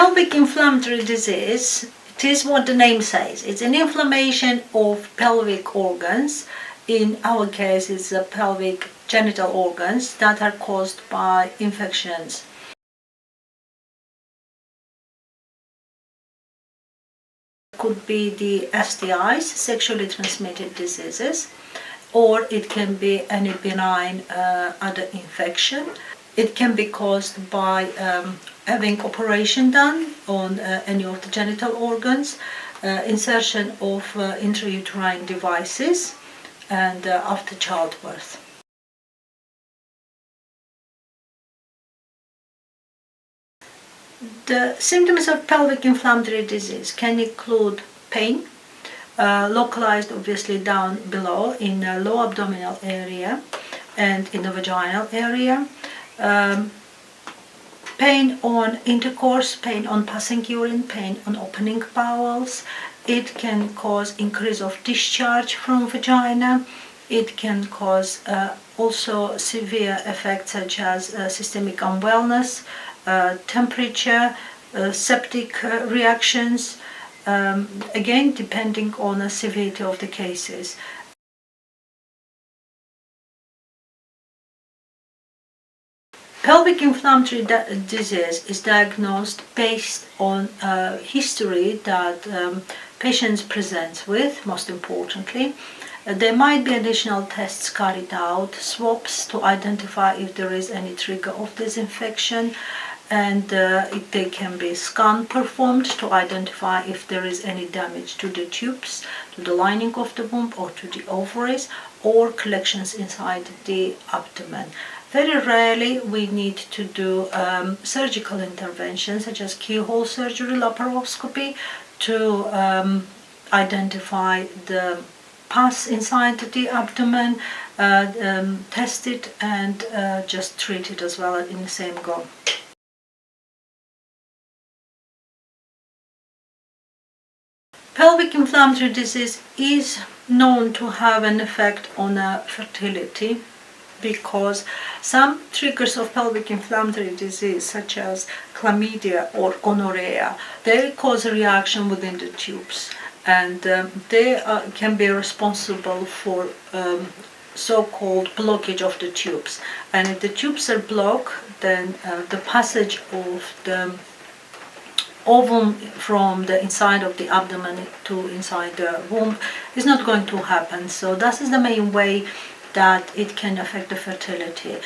Pelvic inflammatory disease, it is what the name says. It's an inflammation of pelvic organs. In our case, it's the pelvic genital organs that are caused by infections. Could be the STIs, sexually transmitted diseases, or it can be any benign other infection. It can be caused by having operation done on any of the genital organs, insertion of intrauterine devices, and after childbirth. The symptoms of pelvic inflammatory disease can include pain, localized obviously down below in the low abdominal area and in the vaginal area, pain on intercourse, pain on passing urine, pain on opening bowels. It can cause increase of discharge from vagina. It can cause also severe effects such as systemic unwellness, temperature, septic reactions, again depending on the severity of the cases. Pelvic inflammatory disease is diagnosed based on history that patients present with, most importantly. There might be additional tests carried out, swabs to identify if there is any trigger of this infection, and if there can be scan performed to identify if there is any damage to the tubes, to the lining of the womb or to the ovaries, or collections inside the abdomen. Very rarely we need to do surgical interventions such as keyhole surgery, laparoscopy, to identify the pus inside the abdomen, test it, and just treat it as well in the same go. Pelvic inflammatory disease is known to have an effect on fertility, because some triggers of pelvic inflammatory disease, such as chlamydia or gonorrhea, they cause a reaction within the tubes, and they can be responsible for so-called blockage of the tubes. And if the tubes are blocked, then the passage of the ovum from the inside of the abdomen to inside the womb is not going to happen. So that is the main way that it can affect the fertility.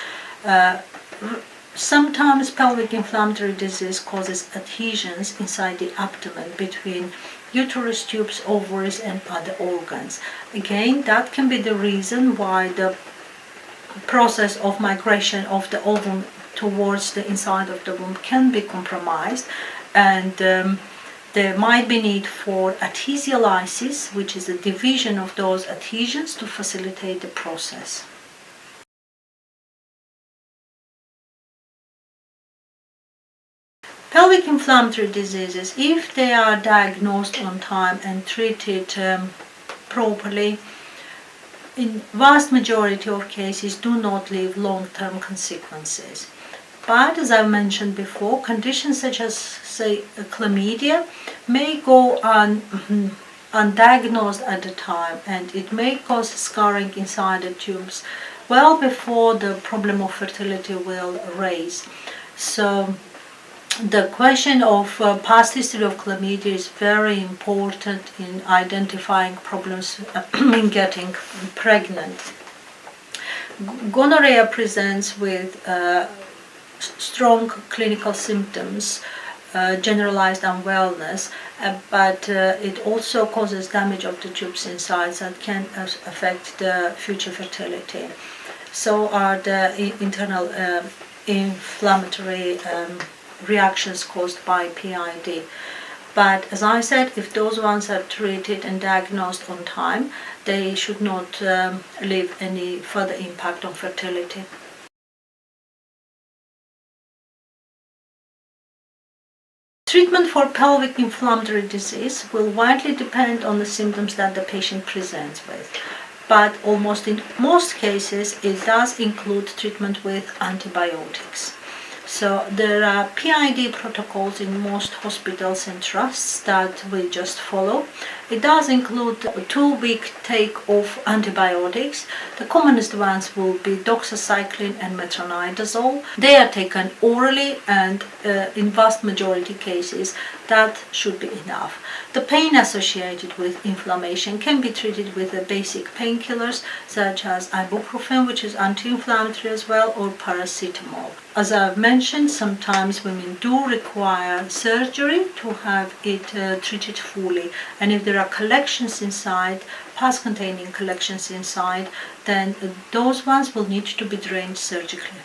Sometimes pelvic inflammatory disease causes adhesions inside the abdomen between uterus tubes, ovaries, and other organs. Again, that can be the reason why the process of migration of the ovum towards the inside of the womb can be compromised, and there might be need for adhesiolysis, which is a division of those adhesions to facilitate the process. Pelvic inflammatory diseases, if they are diagnosed on time and treated properly, in vast majority of cases do not leave long-term consequences. But as I mentioned before, conditions such as, say, chlamydia may go undiagnosed at the time, and it may cause scarring inside the tubes well before the problem of fertility will arise. So the question of past history of chlamydia is very important in identifying problems in getting pregnant. Gonorrhea presents with strong clinical symptoms, generalized unwellness, but it also causes damage of the tubes inside that can affect the future fertility. So are the internal inflammatory reactions caused by PID. But as I said, if those ones are treated and diagnosed on time, they should not leave any further impact on fertility. Treatment for pelvic inflammatory disease will widely depend on the symptoms that the patient presents with, but almost in most cases it does include treatment with antibiotics. So there are PID protocols in most hospitals and trusts that we just follow. It does include a 2-week take of antibiotics. The commonest ones will be doxycycline and metronidazole. They are taken orally, and in vast majority cases that should be enough. The pain associated with inflammation can be treated with the basic painkillers such as ibuprofen, which is anti-inflammatory as well, or paracetamol. As I've mentioned, sometimes women do require surgery to have it treated fully, and if there are collections inside, pus-containing collections inside, then those ones will need to be drained surgically.